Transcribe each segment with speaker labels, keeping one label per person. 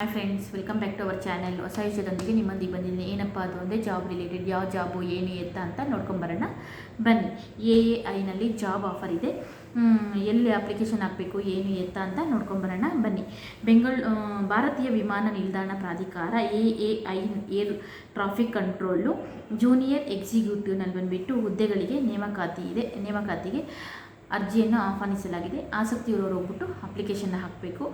Speaker 1: Hi friends, welcome back to our channel. ಹೊಸ ವಿಷಯದೊಂದಿಗೆ ನಿಮ್ಮೊಂದಿಗೆ ಬಂದಿದ್ದೀನಿ. ಏನಪ್ಪ ಅದು ಅಂದರೆ ಜಾಬ್ ರಿಲೇಟೆಡ್, ಯಾವ ಜಾಬು ಏನು ಎತ್ತ ಅಂತ ನೋಡ್ಕೊಂಬರೋಣ ಬನ್ನಿ. AAIನಲ್ಲಿ ಜಾಬ್ ಆಫರ್ ಇದೆ. ಎಲ್ಲಿ ಅಪ್ಲಿಕೇಶನ್ ಹಾಕಬೇಕು, ಏನು ಎತ್ತ ಅಂತ ನೋಡ್ಕೊಂಬರೋಣ ಬನ್ನಿ. ಭಾರತೀಯ ವಿಮಾನ ನಿಲ್ದಾಣ ಪ್ರಾಧಿಕಾರ AAI air traffic control junior ಎಕ್ಸಿಕ್ಯೂಟಿವ್ನಲ್ಲಿ ಬಂದುಬಿಟ್ಟು ಹುದ್ದೆಗಳಿಗೆ ನೇಮಕಾತಿಗೆ ಅರ್ಜಿಯನ್ನು ಆಹ್ವಾನಿಸಲಾಗಿದೆ. ಆಸಕ್ತಿ ಇರೋರು ಹೋಗ್ಬಿಟ್ಟು ಅಪ್ಲಿಕೇಶನ್ನ ಹಾಕಬೇಕು.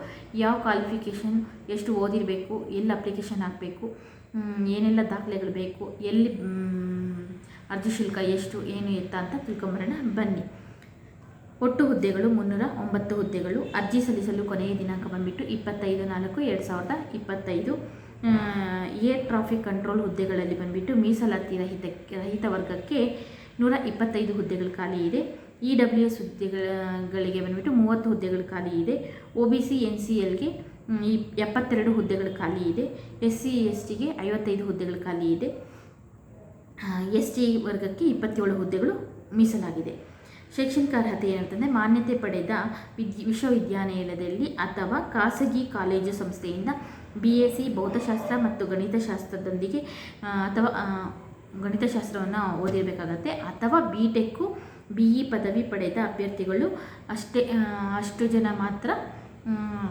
Speaker 1: ಯಾವ ಕ್ವಾಲಿಫಿಕೇಷನ್, ಎಷ್ಟು ಓದಿರಬೇಕು, ಎಲ್ಲಿ ಅಪ್ಲಿಕೇಶನ್ ಹಾಕಬೇಕು, ಏನೆಲ್ಲ ದಾಖಲೆಗಳು ಬೇಕು, ಎಲ್ಲಿ ಅರ್ಜಿ ಶುಲ್ಕ ಎಷ್ಟು, ಏನು ಎತ್ತ ಅಂತ ತಿಳ್ಕೊಂಬರೋಣ ಬನ್ನಿ. ಒಟ್ಟು ಹುದ್ದೆಗಳು 309 ಹುದ್ದೆಗಳು. ಅರ್ಜಿ ಸಲ್ಲಿಸಲು ಕೊನೆಯ ದಿನಾಂಕ ಬಂದುಬಿಟ್ಟು 25/4/2025. ಏರ್ ಟ್ರಾಫಿಕ್ ಕಂಟ್ರೋಲ್ ಹುದ್ದೆಗಳಲ್ಲಿ ಬಂದುಬಿಟ್ಟು ಮೀಸಲಾತಿ ರಹಿತ ವರ್ಗಕ್ಕೆ 125 ಹುದ್ದೆಗಳು ಖಾಲಿ ಇದೆ. EWS ಹುದ್ದೆಗಳಿಗೆ ಬಂದುಬಿಟ್ಟು 30 ಹುದ್ದೆಗಳು ಖಾಲಿ ಇದೆ. OBC NCLಗೆ 72 ಹುದ್ದೆಗಳು ಖಾಲಿ ಇದೆ. SC STಗೆ 55 ಹುದ್ದೆಗಳು ಖಾಲಿ ಇದೆ. ST ವರ್ಗಕ್ಕೆ 27 ಹುದ್ದೆಗಳು ಮೀಸಲಾಗಿದೆ. ಶೈಕ್ಷಣಿಕ ಅರ್ಹತೆ ಏನಂತಂದರೆ, ಮಾನ್ಯತೆ ಪಡೆದ ವಿಶ್ವವಿದ್ಯಾನಿಲಯದಲ್ಲಿ ಅಥವಾ ಖಾಸಗಿ ಕಾಲೇಜು ಸಂಸ್ಥೆಯಿಂದ BSc ಭೌತಶಾಸ್ತ್ರ ಮತ್ತು ಗಣಿತಶಾಸ್ತ್ರದೊಂದಿಗೆ ಅಥವಾ ಗಣಿತಶಾಸ್ತ್ರವನ್ನು ಓದಿರಬೇಕಾಗತ್ತೆ, ಅಥವಾ BTech BE ಪದವಿ ಪಡೆದ ಅಭ್ಯರ್ಥಿಗಳು ಅಷ್ಟು ಜನ ಮಾತ್ರ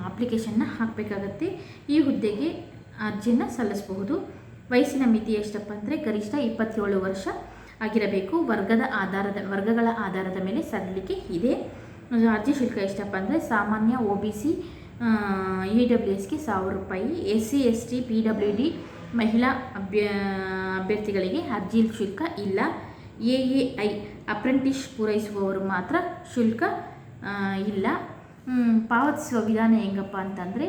Speaker 1: ಅಪ್ಲಿಕೇಶನ್ನ ಹಾಕಬೇಕಾಗತ್ತೆ. ಈ ಹುದ್ದೆಗೆ ಅರ್ಜಿಯನ್ನು ಸಲ್ಲಿಸಬಹುದು. ವಯಸ್ಸಿನ ಮಿತಿ ಎಷ್ಟಪ್ಪ ಅಂದರೆ, ಗರಿಷ್ಠ 27 ವರ್ಷ ಆಗಿರಬೇಕು. ವರ್ಗಗಳ ಆಧಾರದ ಮೇಲೆ ಸರಳಿಕೆ ಇದೆ. ಅರ್ಜಿ ಶುಲ್ಕ ಎಷ್ಟಪ್ಪ ಅಂದರೆ, ಸಾಮಾನ್ಯ OBC EWSಗೆ 1000 ರೂಪಾಯಿ, SC ST PWD ಮಹಿಳಾ ಅಭ್ಯರ್ಥಿಗಳಿಗೆ ಅರ್ಜಿ ಶುಲ್ಕ ಇಲ್ಲ. AAI ಅಪ್ರೆಂಟಿಸ್ ಪೂರೈಸುವವರು ಮಾತ್ರ ಶುಲ್ಕ ಇಲ್ಲ. ಪಾವತಿಸುವ ವಿಧಾನ ಹೆಂಗಪ್ಪ ಅಂತಂದರೆ,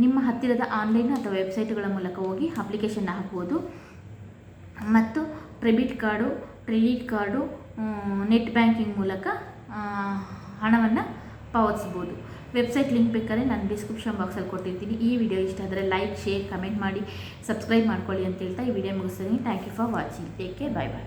Speaker 1: ನಿಮ್ಮ ಹತ್ತಿರದ ಆನ್ಲೈನ್ ಅಥವಾ ವೆಬ್ಸೈಟ್ಗಳ ಮೂಲಕ ಹೋಗಿ ಅಪ್ಲಿಕೇಶನ್ನ ಹಾಕ್ಬೋದು. ಮತ್ತು debit card, credit card, net banking ಮೂಲಕ ಹಣವನ್ನು ಪಾವತಿಸ್ಬೋದು. ವೆಬ್ಸೈಟ್ ಲಿಂಕ್ ಬೇಕಾದರೆ ನಾನು ಡಿಸ್ಕ್ರಿಪ್ಷನ್ ಬಾಕ್ಸಲ್ಲಿ ಕೊಟ್ಟಿರ್ತೀನಿ. ಈ ವಿಡಿಯೋ ಇಷ್ಟ ಆದರೆ ಲೈಕ್, ಶೇರ್, ಕಮೆಂಟ್ ಮಾಡಿ, ಸಬ್ಸ್ಕ್ರೈಬ್ ಮಾಡ್ಕೊಳ್ಳಿ ಅಂತ ಹೇಳ್ತಾ ಈ ವಿಡಿಯೋ ಮುಗಿಸ್ತೀನಿ. Thank you for watching. Take care. Bye bye.